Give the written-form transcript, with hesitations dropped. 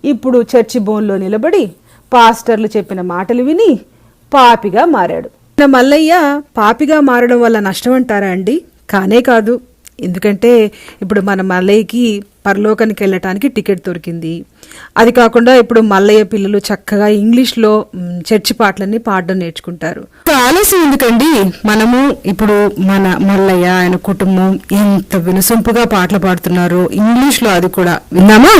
ఇప్పుడు చర్చి బోన్లో నిలబడి పాస్టర్లు చెప్పిన మాటలు విని పాపిగా మారాడు. మల్లయ్య పాపిగా మారడం వల్ల నష్టం అంటారా అండి? కానే కాదు. ఎందుకంటే ఇప్పుడు మన మల్లయ్యకి పరలోకానికి వెళ్ళటానికి టికెట్ దొరికింది. అది కాకుండా ఇప్పుడు మల్లయ్య పిల్లలు చక్కగా ఇంగ్లీష్లో చర్చి పాటలన్నీ పాడడం నేర్చుకుంటారు. ఆలస్యం ఎందుకండి, మనము ఇప్పుడు మన మల్లయ్య ఆయన కుటుంబం ఎంత వినసొంపుగా పాటలు పాడుతున్నారో ఇంగ్లీష్లో, అది కూడా విన్నామా?